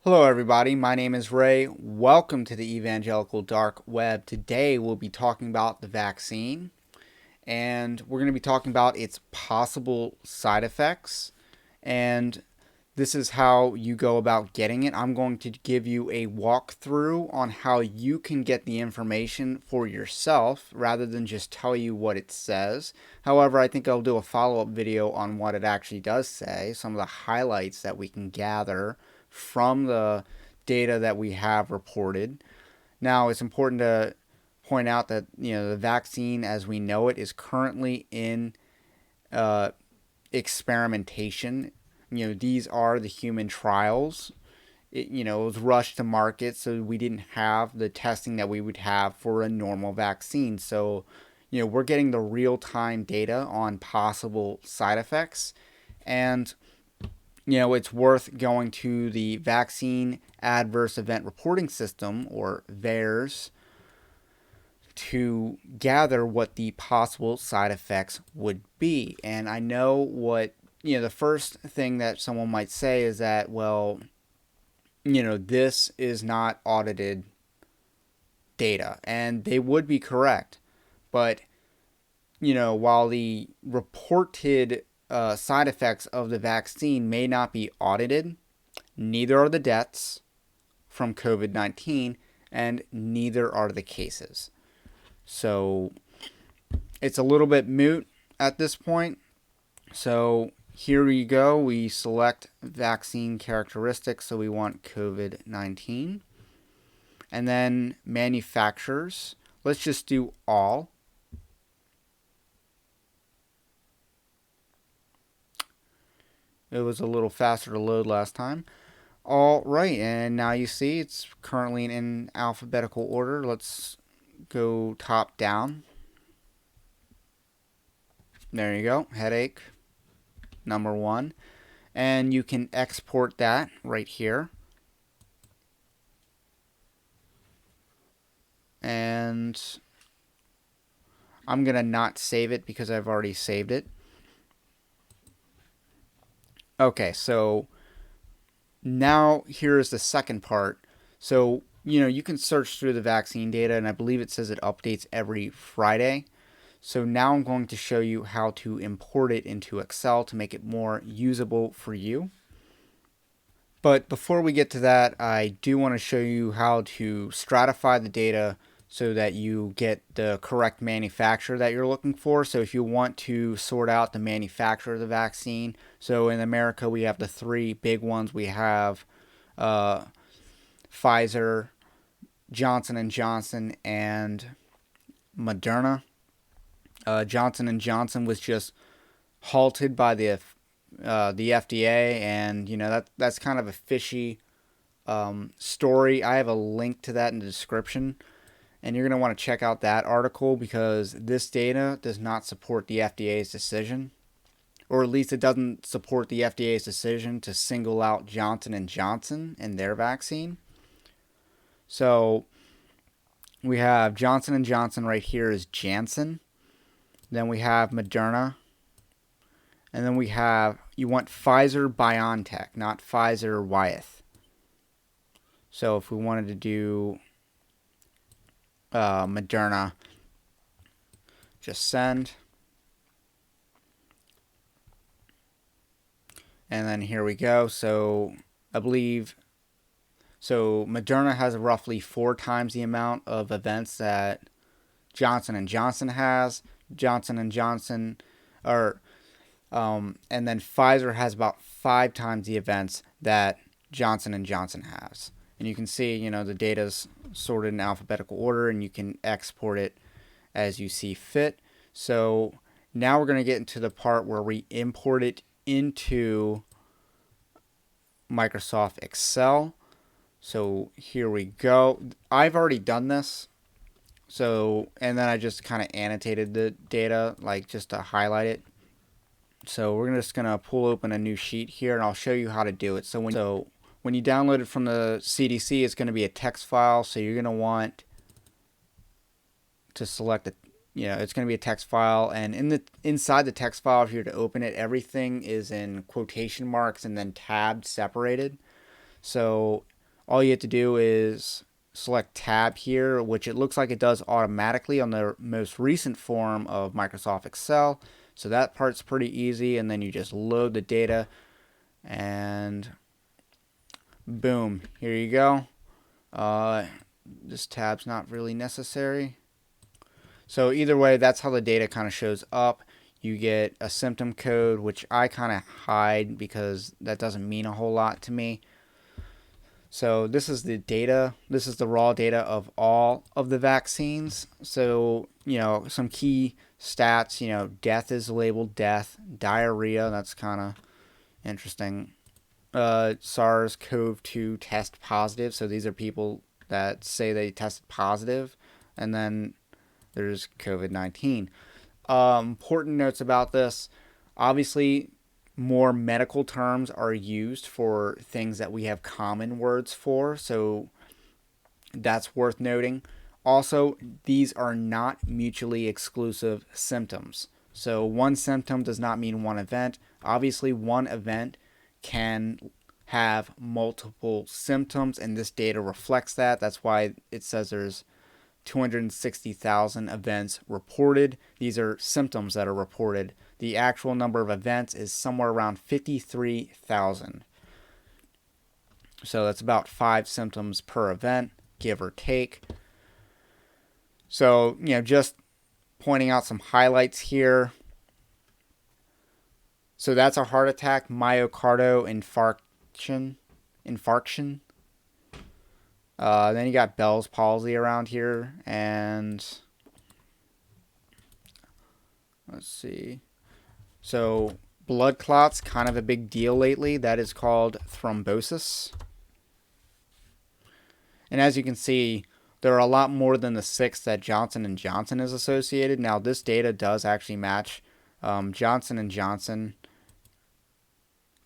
Hello, everybody. My name is Ray. Welcome to the Evangelical Dark Web. Today, we'll be talking about the vaccine, and we're going to be talking about its possible side effects. And this is how you go about getting it. I'm going to give you a walkthrough on how you can get the information for yourself rather than just tell you what it says. However, I think I'll do a follow-up video on what it actually does say, some of the highlights that we can gather from the data that we have reported. Now, it's important to point out that the vaccine as we know it is currently in uh, experimentation. These are the human trials. It was rushed to market, so we didn't have the testing that we would have for a normal vaccine. So, we're getting the real-time data on possible side effects, and it's worth going to the Vaccine Adverse Event Reporting System, or VAERS, to gather what the possible side effects would be. And I know what, the first thing that someone might say is that, well, this is not audited data. And they would be correct. But, while the reported side effects of the vaccine may not be audited, neither are the deaths from COVID-19, and neither are the cases. So it's a little bit moot at this point. So here you go. We select vaccine characteristics. So we want COVID-19. And then manufacturers. Let's just do all. It was a little faster to load last time. All right, and now you see it's currently in alphabetical order. Let's go top down. There you go, headache, number 1. And you can export that right here. And I'm going to not save it because I've already saved it. Okay, so now here's the second part. So, you can search through the vaccine data, and I believe it says it updates every Friday. So now I'm going to show you how to import it into Excel to make it more usable for you. But before we get to that, I do want to show you how to stratify the data so that you get the correct manufacturer that you're looking for. So if you want to sort out the manufacturer of the vaccine, so in America we have the 3 big ones. We have Pfizer, Johnson & Johnson, and Moderna. Johnson & Johnson was just halted by the FDA, and that's kind of a fishy story. I have a link to that in the description, and you're going to want to check out that article because this data does not support the FDA's decision, or at least it doesn't support the FDA's decision to single out Johnson & Johnson and their vaccine. So we have Johnson & Johnson right here is Janssen. Then we have Moderna. And then we have, you want Pfizer BioNTech, not Pfizer Wyeth. So if we wanted to do Moderna, just send. And then here we go. So I believe, so Moderna has roughly 4 times the amount of events that Johnson & Johnson has. Johnson & Johnson, and then Pfizer has about 5 times the events that Johnson & Johnson has. And you can see, the data's sorted in alphabetical order, and you can export it as you see fit. So now we're going to get into the part where we import it into Microsoft Excel. So here we go. I've already done this. So, and then I just kind of annotated the data, like just to highlight it. So we're just going to pull open a new sheet here, and I'll show you how to do it. So when you download it from the CDC, it's going to be a text file. So you're going to want to select it. It's going to be a text file, and inside the text file, if you're to open it, everything is in quotation marks and then tabbed, separated. So all you have to do is select tab here, which it looks like it does automatically on the most recent form of Microsoft Excel. So that part's pretty easy, and then you just load the data and boom, here you go. This tab's not really necessary. So either way, that's how the data kind of shows up. You get a symptom code, which I kind of hide because that doesn't mean a whole lot to me. So this is the data. This is the raw data of all of the vaccines. So, some key stats, death is labeled death, diarrhea, that's kind of interesting. SARS-CoV-2 test positive. So these are people that say they tested positive. And then there's COVID-19. Important notes about this. Obviously, more medical terms are used for things that we have common words for, so that's worth noting. Also, these are not mutually exclusive symptoms. So one symptom does not mean one event. Obviously, one event can have multiple symptoms, and this data reflects that. That's why it says there's 260,000 events reported. These are symptoms that are reported. The actual number of events is somewhere around 53,000. So that's about 5 symptoms per event, give or take. So, just pointing out some highlights here. So that's a heart attack, myocardial infarction. Then you got Bell's palsy around here, and let's see. So blood clots, kind of a big deal lately. That is called thrombosis. And as you can see, there are a lot more than the 6 that Johnson & Johnson is associated. Now, this data does actually match. Johnson & Johnson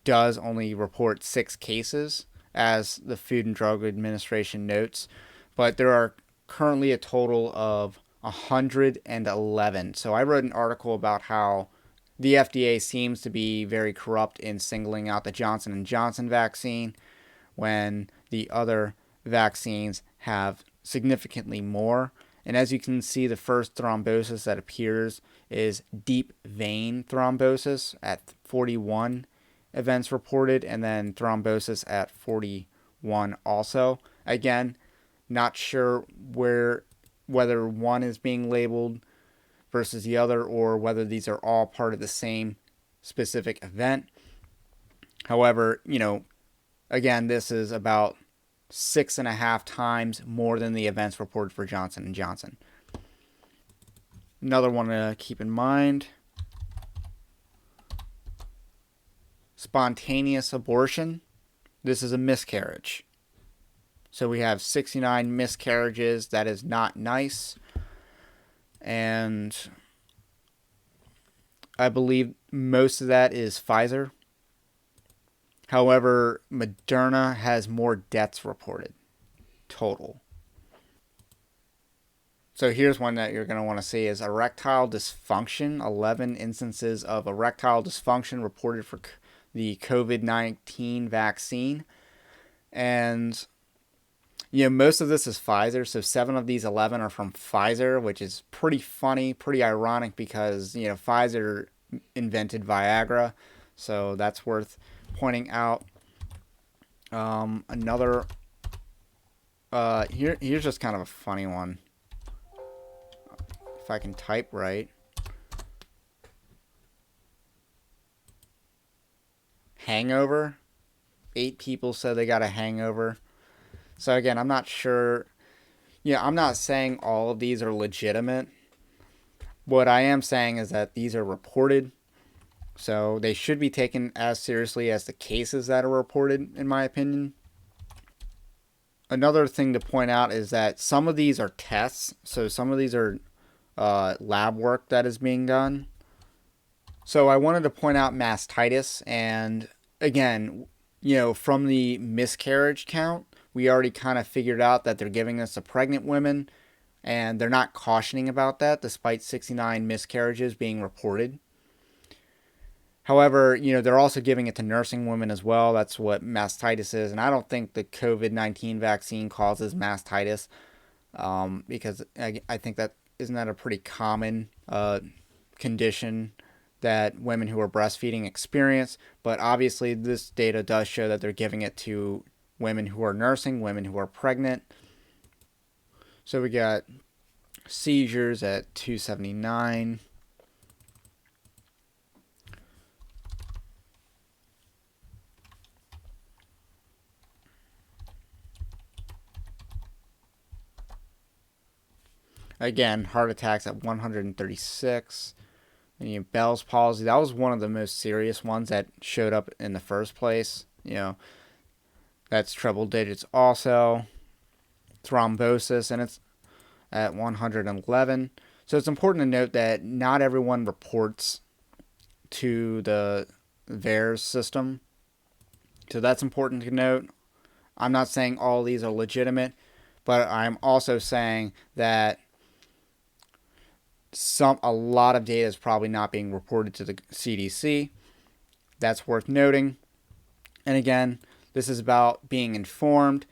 does only report 6 cases, as the Food and Drug Administration notes, but there are currently a total of 111. So I wrote an article about how the FDA seems to be very corrupt in singling out the Johnson & Johnson vaccine when the other vaccines have significantly more. And as you can see, the first thrombosis that appears is deep vein thrombosis at 41 events reported, and then thrombosis at 41 also. Again, not sure whether one is being labeled versus the other, or whether these are all part of the same specific event. However, again, this is about 6.5 times more than the events reported for Johnson & Johnson. Another one to keep in mind: spontaneous abortion. This is a miscarriage. So we have 69 miscarriages. That is not nice. And I believe most of that is Pfizer. However, Moderna has more deaths reported total. So here's one that you're going to want to see is erectile dysfunction. 11 instances of erectile dysfunction reported for the COVID-19 vaccine. And, most of this is Pfizer. So 7 of these 11 are from Pfizer, which is pretty funny, pretty ironic because, Pfizer invented Viagra. So that's worth pointing out. Here's just kind of a funny one. If I can type right. Hangover. 8 people said they got a hangover. So again, I'm not sure. I'm not saying all of these are legitimate. What I am saying is that these are reported. So they should be taken as seriously as the cases that are reported, in my opinion. Another thing to point out is that some of these are tests. So some of these are lab work that is being done. So I wanted to point out mastitis, and again, from the miscarriage count, we already kind of figured out that they're giving this to pregnant women, and they're not cautioning about that despite 69 miscarriages being reported. However, they're also giving it to nursing women as well. That's what mastitis is. And I don't think the COVID-19 vaccine causes mastitis, because I think that isn't that a pretty common condition that women who are breastfeeding experience. But obviously, this data does show that they're giving it to women who are nursing, women who are pregnant. So we got seizures at 279. Again, heart attacks at 136. And Bell's palsy, that was one of the most serious ones that showed up in the first place. That's triple digits also. Thrombosis, and it's at 111. So it's important to note that not everyone reports to the VAERS system. So that's important to note. I'm not saying all these are legitimate, but I'm also saying that a lot of data is probably not being reported to the CDC. That's worth noting. And again, this is about being informed,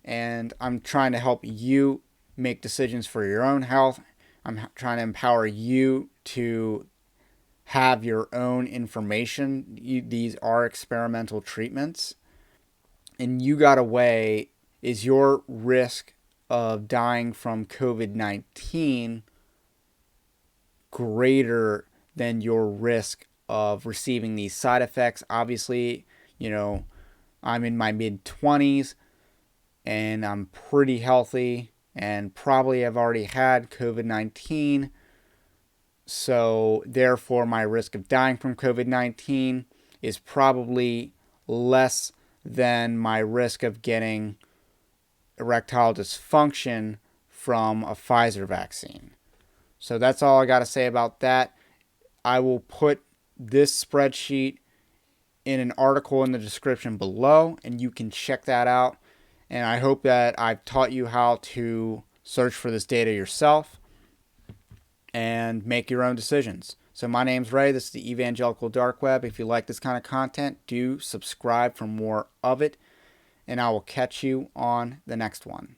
and I'm trying to help you make decisions for your own health. I'm trying to empower you to have your own information. These are experimental treatments, and you got to weigh, is your risk of dying from COVID-19 greater than your risk of receiving these side effects? Obviously, I'm in my mid-20s and I'm pretty healthy and probably have already had COVID-19. So therefore, my risk of dying from COVID-19 is probably less than my risk of getting erectile dysfunction from a Pfizer vaccine. So that's all I got to say about that. I will put this spreadsheet in an article in the description below, and you can check that out. And I hope that I've taught you how to search for this data yourself and make your own decisions. So my name's Ray. This is the Evangelical Dark Web. If you like this kind of content, do subscribe for more of it, and I will catch you on the next one.